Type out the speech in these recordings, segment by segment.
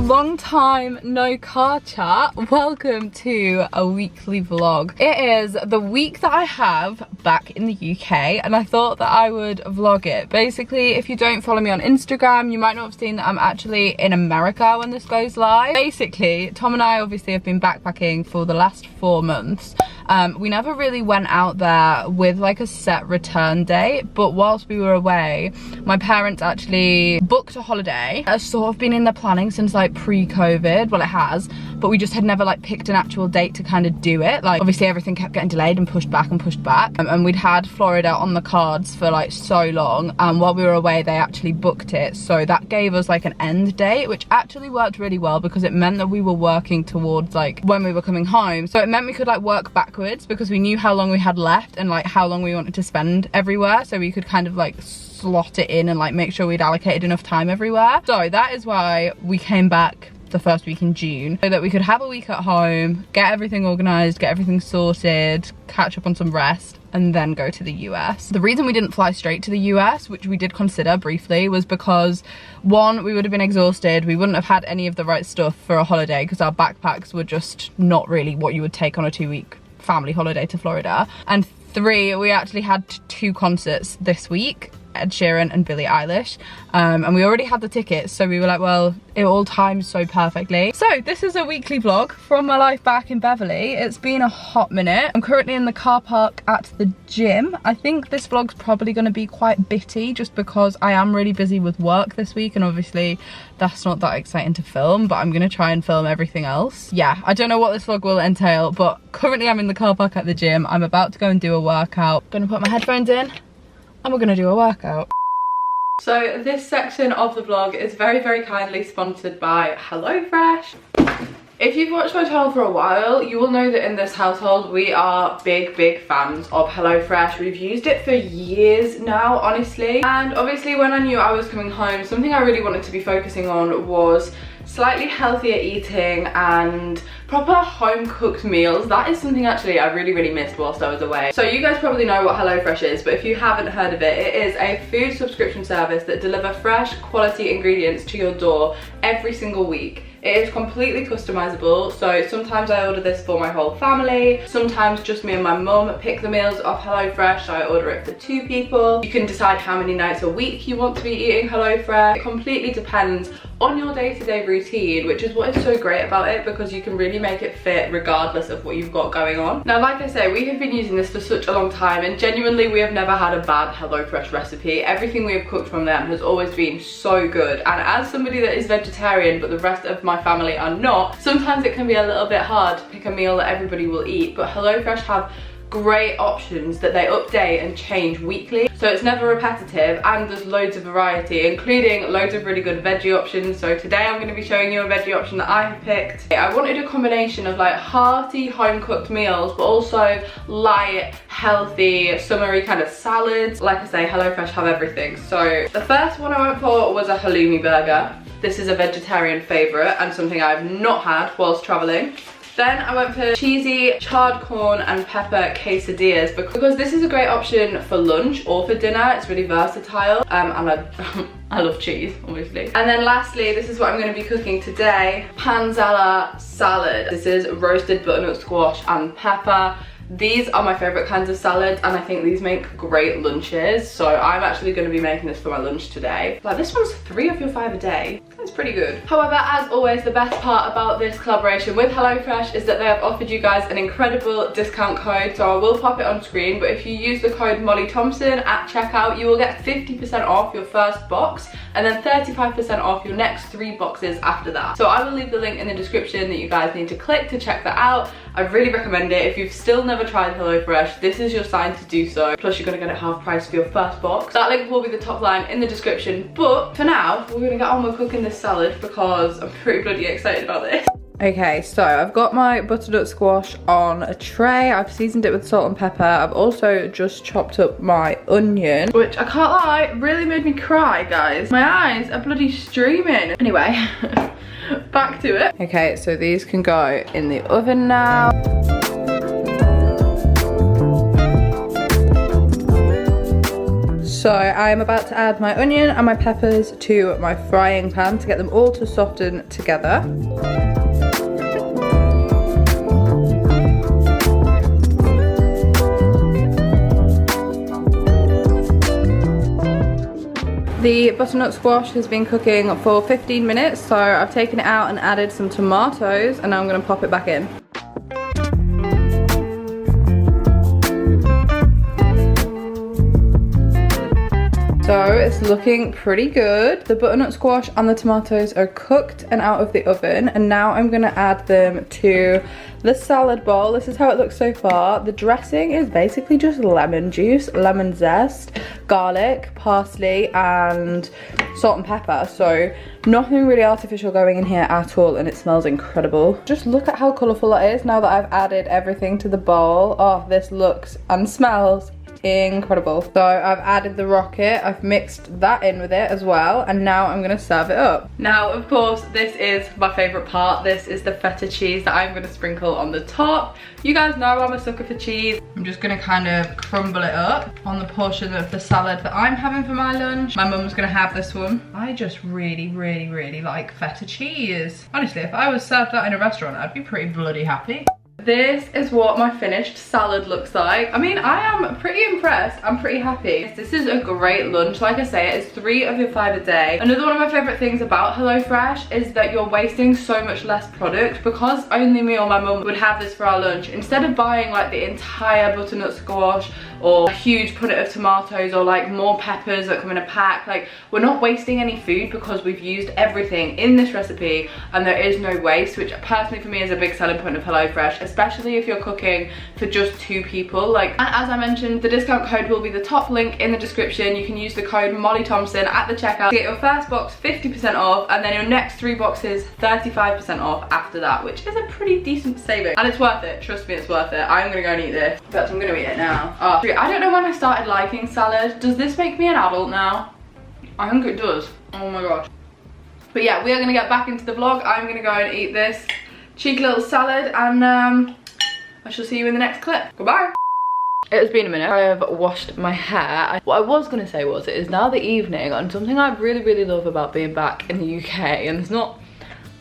long time no car chat. Welcome to a weekly vlog. It is the week that I have back in the UK and I thought that I would vlog it. Basically, if you don't follow me on Instagram, you might not have seen that I'm actually in America when this goes live. Basically, Tom and I obviously have been backpacking for the last 4 months. We never really went out there with like a set return date, but whilst we were away, my parents actually booked a holiday. It's sort of been in the planning since like pre-COVID. Well, it has, but we just had never like picked an actual date to kind of do it. Like obviously everything kept getting delayed and pushed back and pushed back. And we'd had Florida on the cards for like so long. And while we were away, they actually booked it. So that gave us like an end date, which actually worked really well because it meant that we were working towards like when we were coming home. So it meant we could like work backwards because we knew how long we had left and like how long we wanted to spend everywhere. So we could kind of like slot it in and like make sure we'd allocated enough time everywhere. So that is why we came back the first week in June, so that we could have a week at home, get everything organized, get everything sorted, catch up on some rest, and then go to the US. The reason we didn't fly straight to the US, which we did consider briefly, was because one, we would have been exhausted, we wouldn't have had any of the right stuff for a holiday because our backpacks were just not really what you would take on a 2-week family holiday to Florida. And 3, we actually had 2 concerts this week, Ed Sheeran and Billie Eilish, and we already had the tickets, so we were like, well, it all times so perfectly. So this is a weekly vlog from my life back in Beverley. It's been a hot minute. I'm currently in the car park at the gym. I think this vlog's probably going to be quite bitty just because I am really busy with work this week, and obviously that's not that exciting to film, but I'm going to try and film everything else. Yeah, I don't know what this vlog will entail, but currently I'm in the car park at the gym. I'm about to go and do a workout. Gonna put my headphones in and we're gonna do a workout. So this section of the vlog is very, very kindly sponsored by HelloFresh. If you've watched my channel for a while, you will know that in this household we are big fans of HelloFresh. We've used it for years now, honestly. And obviously when I knew I was coming home, something I really wanted to be focusing on was slightly healthier eating and proper home cooked meals. That is something actually I really missed whilst I was away. So you guys probably know what HelloFresh is, but if you haven't heard of it, it is a food subscription service that delivers fresh quality ingredients to your door every single week. It is completely customizable, so sometimes I order this for my whole family, sometimes just me and my mum pick the meals off HelloFresh, so I order it for 2 people. You can decide how many nights a week you want to be eating HelloFresh. It completely depends on your day-to-day routine, which is what is so great about it because you can really make it fit regardless of what you've got going on. Now, like I say, we have been using this for such a long time and genuinely we have never had a bad HelloFresh recipe. Everything we have cooked from them has always been so good, and as somebody that is vegetarian but the rest of my family are not, sometimes it can be a little bit hard to pick a meal that everybody will eat, but HelloFresh have great options that they update and change weekly, so it's never repetitive and there's loads of variety, including loads of really good veggie options. So today I'm going to be showing you a veggie option that I have picked. I wanted a combination of like hearty home cooked meals but also light, healthy, summery kind of salads. Like I say, HelloFresh have everything. So the first one I went for was a halloumi burger. This is a vegetarian favourite and something I've not had whilst travelling. Then I went for cheesy charred corn and pepper quesadillas because this is a great option for lunch or for dinner. It's really versatile and I love cheese, obviously. And then lastly, this is what I'm going to be cooking today, panzala salad. This is roasted butternut squash and pepper. These are my favourite kinds of salads and I think these make great lunches, so I'm actually going to be making this for my lunch today. Like, this one's 3 of your 5 a day. That's pretty good. However, as always, the best part about this collaboration with HelloFresh is that they have offered you guys an incredible discount code, so I will pop it on screen, but if you use the code Molly Thompson at checkout, you will get 50% off your first box and then 35% off your next 3 boxes after that. So I will leave the link in the description that you guys need to click to check that out. I really recommend it. If you've still never tried HelloFresh, this is your sign to do so. Plus you're gonna get it half price for your first box. That link will be the top line in the description. But for now, we're gonna get on with cooking this salad because I'm pretty bloody excited about this. Okay, so I've got my butternut squash on a tray. I've seasoned it with salt and pepper. I've also just chopped up my onion, which I can't lie, really made me cry, guys. My eyes are bloody streaming. Anyway, back to it. Okay, so these can go in the oven now. So I'm about to add my onion and my peppers to my frying pan to get them all to soften together. The butternut squash has been cooking for 15 minutes, so I've taken it out and added some tomatoes, and now I'm going to pop it back in. So it's looking pretty good. The butternut squash and the tomatoes are cooked and out of the oven, and now I'm gonna add them to the salad bowl. This is how it looks so far. The dressing is basically just lemon juice, lemon zest, garlic, parsley, and salt and pepper. So nothing really artificial going in here at all, and it smells incredible. Just look at how colourful that is now that I've added everything to the bowl. Oh, this looks and smells incredible. So I've added the rocket, I've mixed that in with it as well, and now I'm gonna serve it up. Now, of course, this is my favorite part. This is the feta cheese that I'm gonna sprinkle on the top. You guys know I'm a sucker for cheese. I'm just gonna kind of crumble it up on the portion of the salad that I'm having for my lunch. My mum's gonna have this one. I just really like feta cheese. Honestly, if I was served that in a restaurant, I'd be pretty bloody happy. This is what my finished salad looks like. I mean, I am pretty impressed. I'm pretty happy. This is a great lunch. Like I say, it's 3 of your 5 a day. Another one of my favorite things about HelloFresh is that you're wasting so much less product, because only me or my mum would have this for our lunch. Instead of buying like the entire butternut squash or a huge punnet of tomatoes or like more peppers that come in a pack, like we're not wasting any food because we've used everything in this recipe and there is no waste, which personally for me is a big selling point of HelloFresh, especially if you're cooking for just 2 people. Like, and as I mentioned, the discount code will be the top link in the description. You can use the code Molly Thompson at the checkout to get your first box 50% off, and then your next 3 boxes 35% off after that, which is a pretty decent saving. And it's worth it, trust me, it's worth it. I'm gonna go and eat this. In fact, I'm gonna eat it now. Oh, I don't know when I started liking salad. Does this make me an adult now? I think it does. Oh my gosh. But yeah, we are gonna get back into the vlog. I'm gonna go and eat this cheeky little salad, and I shall see you in the next clip. Goodbye. It has been a minute. I have washed my hair. What I was gonna say was, it is now the evening, and something I really love about being back in the UK, and it's not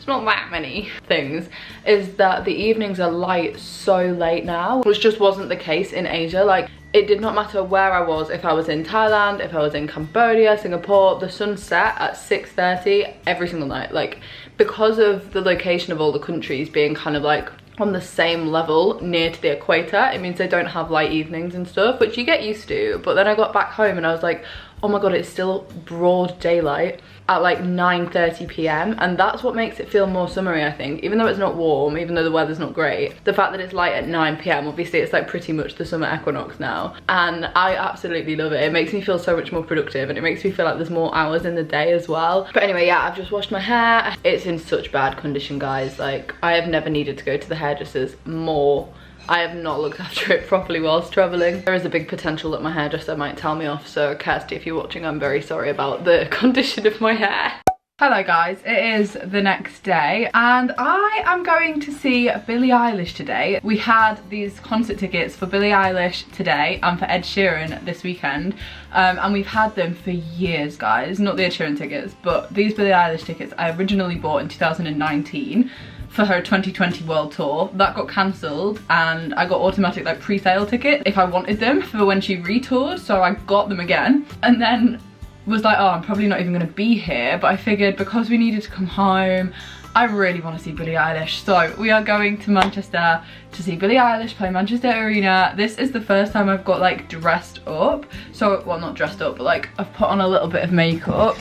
that many things, is that the evenings are light so late now, which just wasn't the case in Asia. Like, it did not matter where I was, if I was in Thailand, if I was in Cambodia, Singapore, the sun set at 6:30 every single night. Like, because of the location of all the countries being kind of like on the same level near to the equator, it means they don't have light evenings and stuff, which you get used to. But then I got back home and I was like, oh my god, it's still broad daylight at like 9:30 p.m. and that's what makes it feel more summery, I think. Even though it's not warm, even though the weather's not great, the fact that it's light at 9 p.m, obviously it's like pretty much the summer equinox now, and I absolutely love it. It makes me feel so much more productive, and it makes me feel like there's more hours in the day as well. But anyway, yeah, I've just washed my hair. It's in such bad condition, guys. Like, I have never needed to go to the hairdressers more. I have not looked after it properly whilst travelling. There is a big potential that my hairdresser might tell me off, so Kirsty, if you're watching, I'm very sorry about the condition of my hair. Hello guys, it is the next day and I am going to see Billie Eilish today. We had these concert tickets for Billie Eilish today and for Ed Sheeran this weekend, and we've had them for years, guys. Not the Ed Sheeran tickets, but these Billie Eilish tickets I originally bought in 2019 for her 2020 world tour. That got cancelled and I got automatic like pre-sale tickets if I wanted them for when she retoured, so I got them again and then was like, oh, I'm probably not even gonna be here, but I figured because we needed to come home, I really want to see Billie Eilish, so we are going to Manchester to see Billie Eilish play Manchester Arena. This is the first time I've got like dressed up, so, well, not dressed up, but like I've put on a little bit of makeup.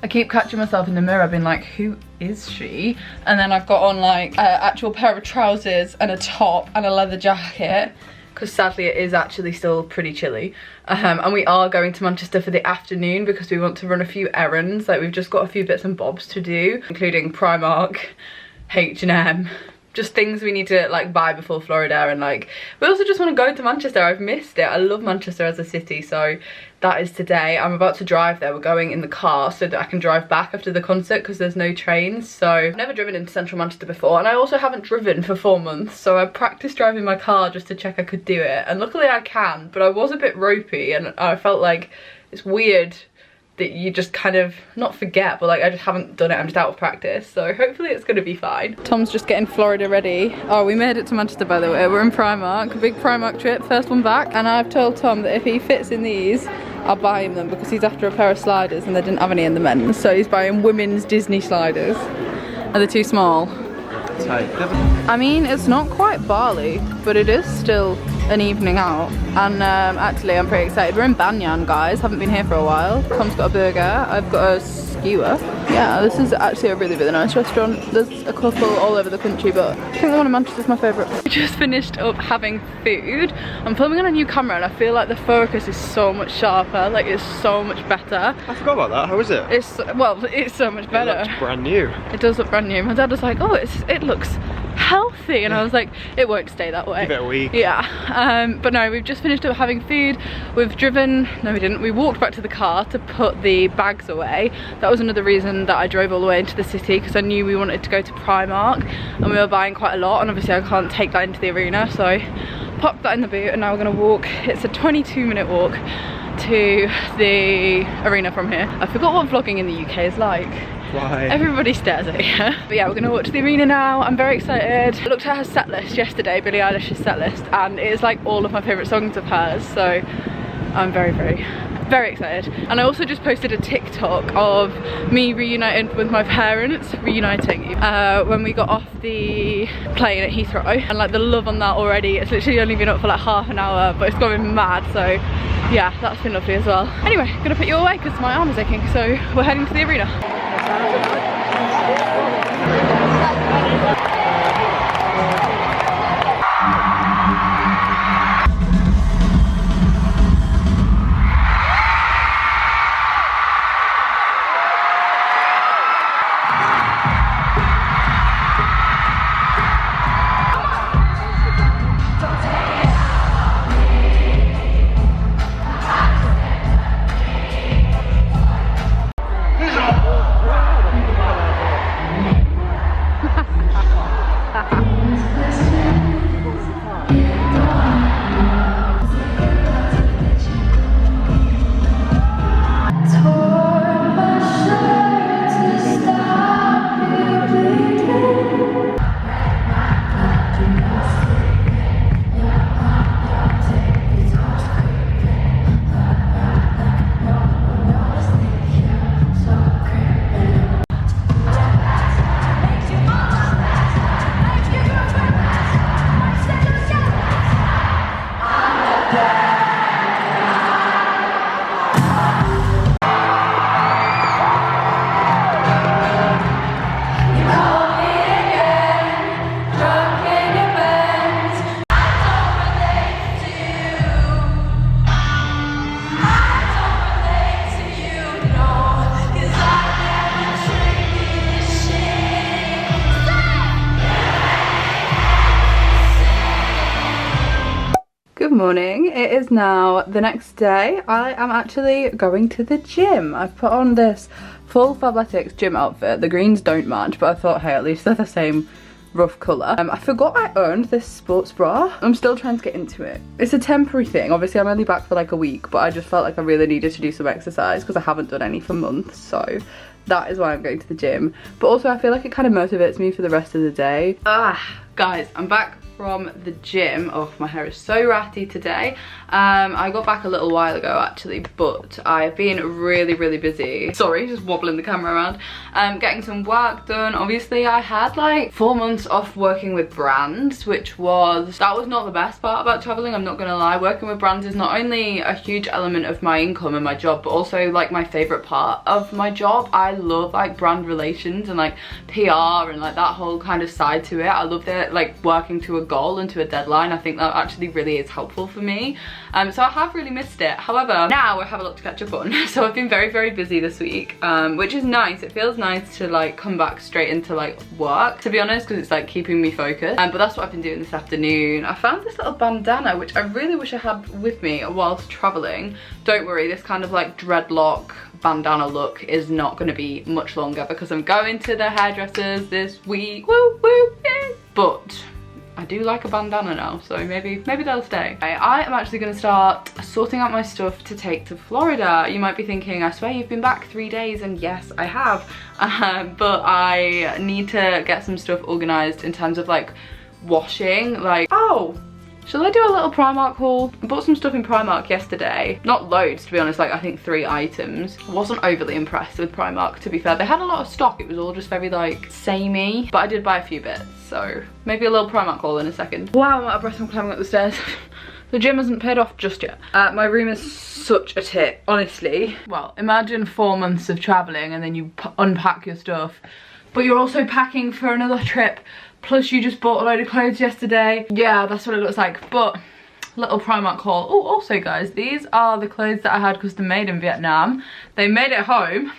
I keep catching myself in the mirror being like, who is she? And then I've got on like an actual pair of trousers and a top and a leather jacket, because sadly it is actually still pretty chilly. And we are going to Manchester for the afternoon because we want to run a few errands. Like, we've just got a few bits and bobs to do, including Primark, H&M, just things we need to like buy before Florida, and like we also just want to go to Manchester. I've missed it. I love Manchester as a city, so that is today. I'm about to drive there. We're going in the car so that I can drive back after the concert because there's no trains. So I've never driven into central Manchester before, and I also haven't driven for 4 months, so I practiced driving my car just to check I could do it, and luckily I can, but I was a bit ropey and I felt like it's weird that you just kind of, not forget, but like I just haven't done it, I'm just out of practice, so hopefully it's gonna be fine. Tom's just getting Florida ready. Oh, we made it to Manchester, by the way. We're in Primark, big Primark trip, first one back, and I've told Tom that if he fits in these, I'll buy him them because he's after a pair of sliders and they didn't have any in the men's, so he's buying women's Disney sliders. Are they too small? Tight. I mean, it's not quite Bali, but it is still an evening out, and actually I'm pretty excited. We're in Banyan, guys. Haven't been here for a while. Tom's got a burger, I've got a skewer. Yeah, this is actually a really nice restaurant. There's a couple all over the country, but I think the one in Manchester is my favourite. We just finished up having food. I'm filming on a new camera and I feel like the focus is so much sharper, like it's so much better. I forgot about that. How is it? It's, well, it's so much better. It looks brand new. It does look brand new. My dad was like, oh, it looks healthy, and I was like, it won't stay that way. Give it a week. Yeah, but no, we've just finished up having food. We've driven, no we didn't, we walked back to the car to put the bags away. That was another reason that I drove all the way into the city, because I knew we wanted to go to Primark and we were buying quite a lot, and obviously I can't take that into the arena, so I popped that in the boot, and now we're gonna walk. It's a 22-minute walk to the arena from here. I forgot what vlogging in the UK is like. Why? Everybody stares at you. But yeah, we're gonna walk to the arena now. I'm very excited. I looked at her set list yesterday, Billie Eilish's set list, and it is like all of my favourite songs of hers, so I'm very excited. And I also just posted a TikTok of me reuniting with my parents, when we got off the plane at Heathrow, and like the love on that already. It's literally only been up for like half an hour, but it's going mad, so yeah, that's been lovely as well. Anyway, I'm gonna put you away because my arm is aching, so we're heading to the arena. Good morning. It is now the next day. I am actually going to the gym. I've put on this full Fabletics gym outfit. The greens don't match, but I thought, hey, at least they're the same rough colour. I forgot I owned this sports bra. I'm still trying to get into it. It's a temporary thing. Obviously, I'm only back for like a week, but I just felt like I really needed to do some exercise because I haven't done any for months, so that is why I'm going to the gym. But also, I feel like it kind of motivates me for the rest of the day. Guys, I'm back from the gym. Oh, my hair is so ratty today. I got back a little while ago actually, but I've been really busy. Sorry, just wobbling the camera around. Getting some work done. Obviously, I had like 4 months off working with brands, that was not the best part about traveling, I'm not gonna lie. Working with brands is not only a huge element of my income and my job, but also like my favorite part of my job. I love like brand relations and like PR and like that whole kind of side to it. I love the like working to a goal and to a deadline. I think that actually really is helpful for me. So I have really missed it. However, now I have a lot to catch up on. So I've been very, very busy this week, which is nice. It feels nice to like come back straight into like work, to be honest, because it's like keeping me focused. But that's what I've been doing this afternoon. I found this little bandana, which I really wish I had with me whilst traveling. Don't worry, this kind of like dreadlock bandana look is not going to be much longer because I'm going to the hairdressers this week. Woo woo, yay. But I do like a bandana now, so maybe they'll stay. I am actually going to start sorting out my stuff to take to Florida. You might be thinking, I swear you've been back 3 days, and yes, I have. But I need to get some stuff organised in terms of like washing. Like, oh, shall I do a little Primark haul? I bought some stuff in Primark yesterday. Not loads, to be honest, like I think 3 items. Wasn't overly impressed with Primark, to be fair. They had a lot of stock. It was all just very like samey, but I did buy a few bits, so maybe a little Primark haul in a second. Wow, I'm out of breath from climbing up the stairs. The gym hasn't paid off just yet. My room is such a tip, honestly. Well, imagine 4 months of traveling and then you unpack your stuff, but you're also packing for another trip. Plus you just bought a load of clothes yesterday. Yeah, that's what it looks like. But little Primark haul. Oh, also guys, these are the clothes that I had custom made in Vietnam. They made it home.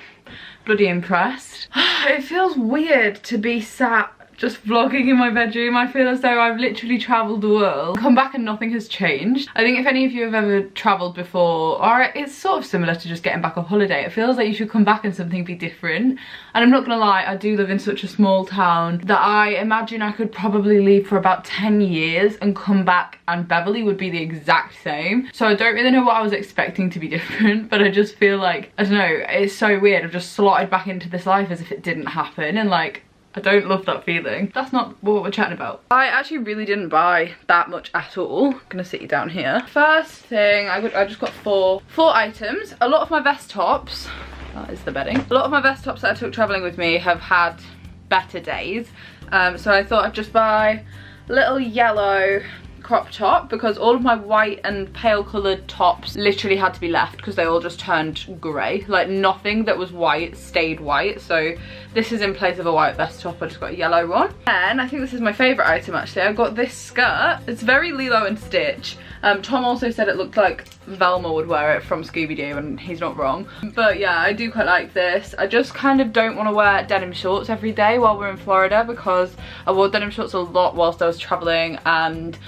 Bloody impressed. It feels weird to be sat just vlogging in my bedroom. I feel as though I've literally travelled the world, come back and nothing has changed. I think if any of you have ever travelled before, or it's sort of similar to just getting back on holiday, it feels like you should come back and something be different. And I'm not gonna lie, I do live in such a small town that I imagine I could probably leave for about 10 years and come back and Beverley would be the exact same. So I don't really know what I was expecting to be different, but I just feel like, I don't know, it's so weird. I've just slotted back into this life as if it didn't happen, and like, I don't love that feeling. That's not what we're chatting about. I actually really didn't buy that much at all. I'm gonna sit you down here. First thing, I just got four items. A lot of my vest tops, that is the bedding. A lot of my vest tops that I took traveling with me have had better days. So I thought I'd just buy a little yellow crop top because all of my white and pale coloured tops literally had to be left because they all just turned grey. Like nothing that was white stayed white, so this is in place of a white vest top. I just got a yellow one. And I think this is my favourite item actually. I got this skirt. It's very Lilo and Stitch. Tom also said it looked like Velma would wear it from Scooby-Doo, and he's not wrong. But yeah, I do quite like this. I just kind of don't want to wear denim shorts every day while we're in Florida because I wore denim shorts a lot whilst I was travelling, and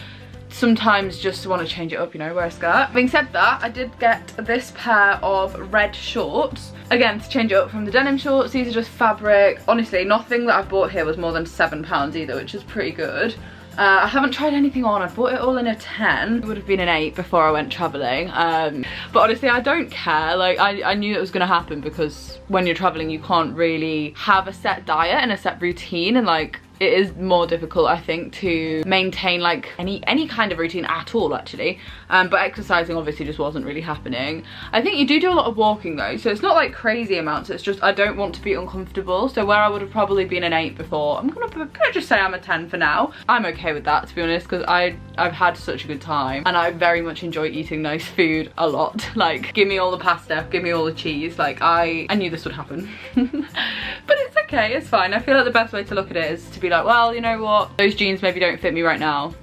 sometimes just want to change it up, you know, wear a skirt. Being said that, I did get this pair of red shorts, again to change it up from the denim shorts. These are just fabric. Honestly, nothing that I've bought here was more than £7 either, which is pretty good. I haven't tried anything on. I bought it all in a 10. It would have been an 8 before I went traveling. But honestly, I don't care. Like, I knew it was going to happen because when you're traveling, you can't really have a set diet and a set routine, and like, it is more difficult, I think, to maintain like any kind of routine at all actually. But exercising obviously just wasn't really happening. I think you do a lot of walking though, so it's not like crazy amounts, it's just I don't want to be uncomfortable. So where I would have probably been an 8 before, I'm gonna just say I'm a 10 for now. I'm okay with that, to be honest, because I've had such a good time and I very much enjoy eating nice food a lot. Like, give me all the pasta, give me all the cheese. Like, I knew this would happen. But it's okay, it's fine. I feel like the best way to look at it is to be like, well, you know what, those jeans maybe don't fit me right now,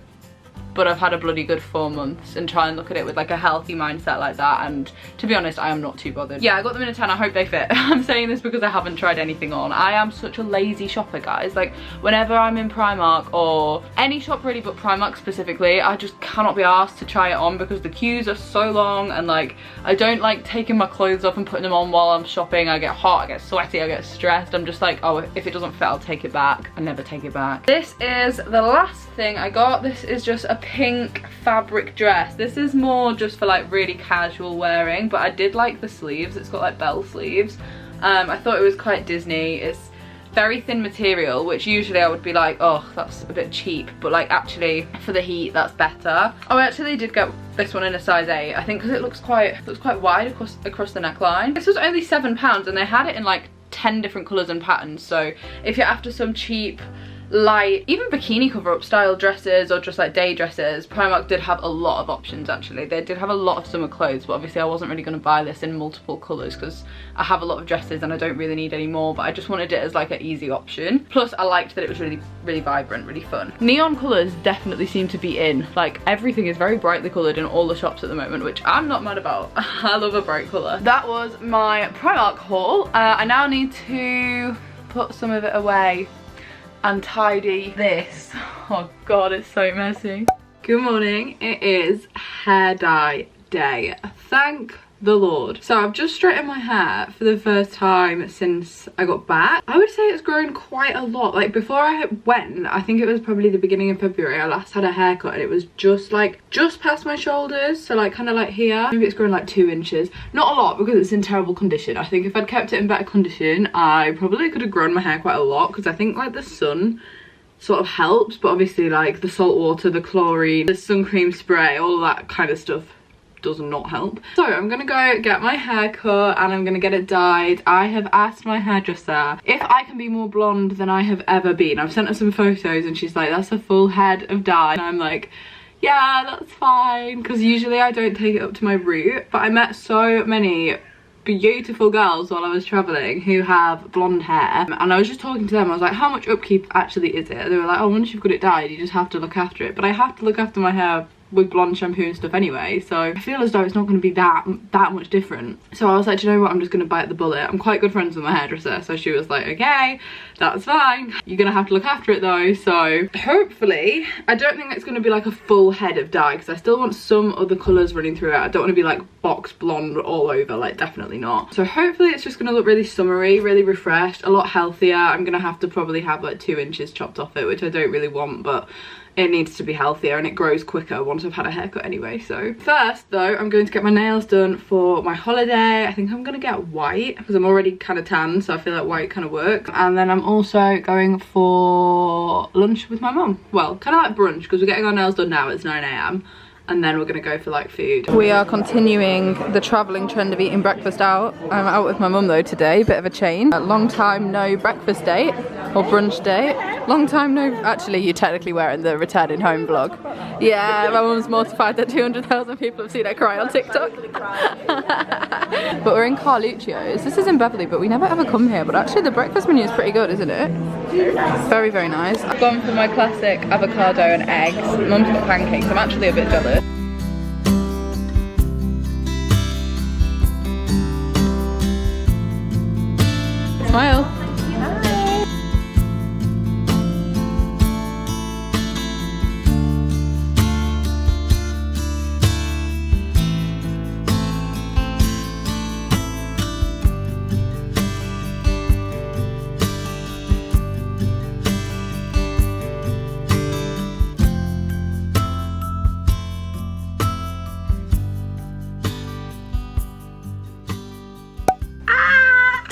but I've had a bloody good 4 months, and try and look at it with like a healthy mindset like that. And to be honest, I am not too bothered. Yeah, I got them in a 10. I hope they fit. I'm saying this because I haven't tried anything on. I am such a lazy shopper, guys. Like, whenever I'm in Primark or any shop really, but Primark specifically, I just cannot be asked to try it on because the queues are so long, and like, I don't like taking my clothes off and putting them on while I'm shopping. I get hot, I get sweaty, I get stressed. I'm just like, oh, if it doesn't fit, I'll take it back. I never take it back. This is the last thing I got. This is just a pink fabric dress. This is more just for like really casual wearing, but I did like the sleeves. It's got like bell sleeves. I thought it was quite Disney. It's very thin material, which usually I would be like, oh, that's a bit cheap, but like actually for the heat that's better. Oh, I actually did get this one in a size 8, I think, because it looks quite wide across the neckline. This was only £7 and they had it in like 10 different colours and patterns, so if you're after some cheap light, even bikini cover-up style dresses or just like day dresses, Primark did have a lot of options actually. They did have a lot of summer clothes, but obviously I wasn't really going to buy this in multiple colours because I have a lot of dresses and I don't really need any more, but I just wanted it as like an easy option. Plus I liked that it was really vibrant, really fun. Neon colours definitely seem to be in. Like everything is very brightly coloured in all the shops at the moment, which I'm not mad about. I love a bright colour. That was my Primark haul. I now need to put some of it away and tidy this. Oh god, it's so messy. Good morning. It is hair dye day. Thank the Lord. So I've just straightened my hair for the first time since I got back. I would say it's grown quite a lot. Like before I went, I think it was probably the beginning of February, I last had a haircut and it was just past my shoulders, so like kind of like here. Maybe it's grown like 2 inches. Not a lot because it's in terrible condition. I think if I'd kept it in better condition, I probably could have grown my hair quite a lot, because I think like the sun sort of helps, but obviously like the salt water, the chlorine, the sun cream spray, all that kind of stuff does not help. So I'm gonna go get my hair cut and I'm gonna get it dyed. I have asked my hairdresser if I can be more blonde than I have ever been. I've sent her some photos and she's like, that's a full head of dye, and I'm like, yeah, that's fine, because usually I don't take it up to my root. But I met so many beautiful girls while I was traveling who have blonde hair, and I was just talking to them. I was like, how much upkeep actually is it? They were like, oh, once you've got it dyed you just have to look after it. But I have to look after my hair with blonde shampoo and stuff anyway, so I feel as though it's not going to be that much different. So I was like, do you know what, I'm just going to bite the bullet. I'm quite good friends with my hairdresser, so she was like, okay, that's fine, you're gonna have to look after it though. So hopefully, I don't think it's going to be like a full head of dye, because I still want some other colours running through it. I don't want to be like box blonde all over, like definitely not. So hopefully it's just going to look really summery, really refreshed, a lot healthier. I'm going to have to probably have like 2 inches chopped off it, which I don't really want, but it needs to be healthier and it grows quicker once I've had a haircut anyway. So first though, I'm going to get my nails done for my holiday. I think I'm gonna get white because I'm already kind of tan, so I feel like white kind of works. And then I'm also going for lunch with my mum. Well, kind of like brunch, because we're getting our nails done now. It's 9 AM. And then we're gonna go for like food. We are continuing the travelling trend of eating breakfast out. I'm out with my mum though today, bit of a change. A long time no breakfast date or brunch date. Long time no, actually you technically were in the returning home vlog. Yeah, my mum's mortified that 200,000 people have seen her cry on TikTok. But we're in Carluccio's. This is in Beverley, but we never ever come here. But actually the breakfast menu is pretty good, isn't it? Very nice. Very, very nice. I've gone for my classic avocado and eggs. Mum's got pancakes. I'm actually a bit jealous. Smile.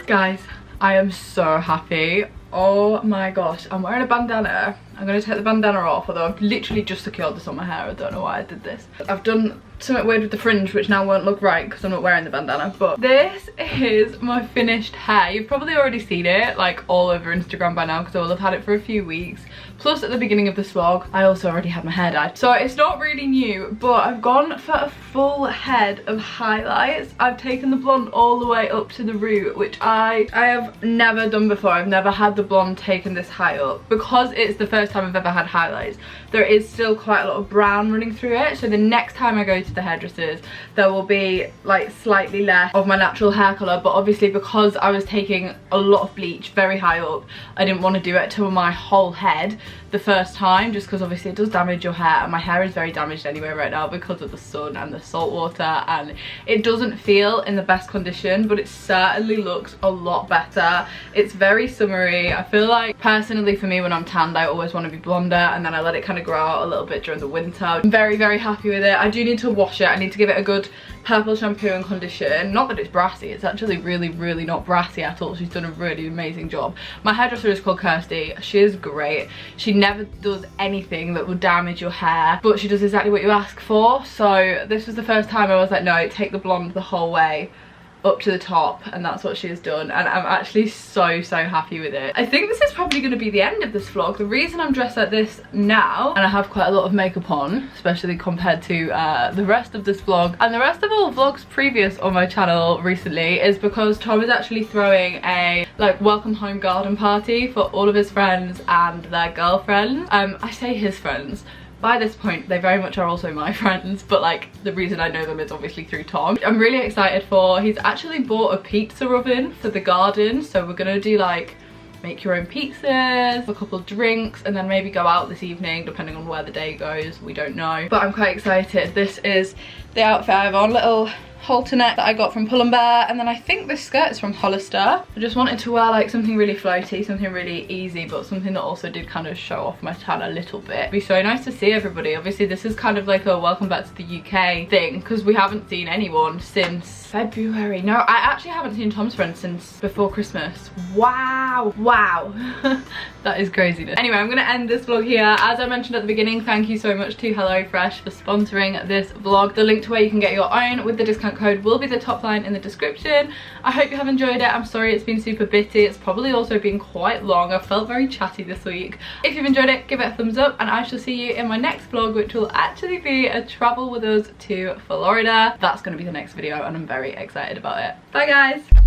Guys, I am so happy. Oh my gosh, I'm wearing a bandana. I'm going to take the bandana off, although I've literally just secured this on my hair. I don't know why I did this. I've done something weird with the fringe, which now won't look right because I'm not wearing the bandana. But this is my finished hair. You've probably already seen it like all over Instagram by now, because I will have had it for a few weeks. Plus at the beginning of this vlog, I also already had my hair dyed. So it's not really new, but I've gone for a full head of highlights. I've taken the blonde all the way up to the root, which I have never done before. I've never had the blonde taken this high up. Because it's the first time I've ever had highlights, there is still quite a lot of brown running through it. So the next time I go to the hairdressers, there will be like slightly less of my natural hair colour. But obviously because I was taking a lot of bleach very high up, I didn't want to do it to my whole head the first time, just because obviously it does damage your hair, and my hair is very damaged anyway right now because of the sun and the salt water, and it doesn't feel in the best condition, but it certainly looks a lot better. It's very summery. I feel like personally for me, when I'm tanned, I always want to be blonder, and then I let it kind of grow out a little bit during the winter. I'm very, very happy with it. I do need to wash it. I need to give it a good purple shampoo and condition. Not that it's brassy, it's actually really, really not brassy at all. She's done a really amazing job. My hairdresser is called Kirsty. She is great. She never does anything that will damage your hair, but she does exactly what you ask for. So this was the first time I was like, no, take the blonde the whole way up to the top, and that's what she has done, and I'm actually so happy with it. I think this is probably going to be the end of this vlog. The reason I'm dressed like this now, and I have quite a lot of makeup on, especially compared to the rest of this vlog and the rest of all vlogs previous on my channel recently, is because Tom is actually throwing a like welcome home garden party for all of his friends and their girlfriends. I say his friends. By this point, they very much are also my friends, but like the reason I know them is obviously through Tom. I'm really excited for, he's actually bought a pizza oven for the garden, so we're gonna do like make your own pizzas, a couple of drinks, and then maybe go out this evening depending on where the day goes. We don't know, but I'm quite excited. This is the outfit I have on, little halter neck that I got from Pull & Bear, and then I think this skirt is from Hollister. I just wanted to wear like something really floaty, something really easy, but something that also did kind of show off my tan a little bit. It'd be so nice to see everybody. Obviously this is kind of like a welcome back to the UK thing, because we haven't seen anyone since February. No, I actually haven't seen Tom's friends since before Christmas. Wow. That is craziness. Anyway, I'm gonna end this vlog here. As I mentioned at the beginning, thank you so much to HelloFresh for sponsoring this vlog. The link to where you can get your own with the discount code will be the top line in the description. I hope you have enjoyed it. I'm sorry it's been super bitty. It's probably also been quite long. I felt very chatty this week. If you've enjoyed it, give it a thumbs up, and I shall see you in my next vlog, which will actually be a travel with us to Florida. That's going to be the next video, and I'm very excited about it. Bye guys.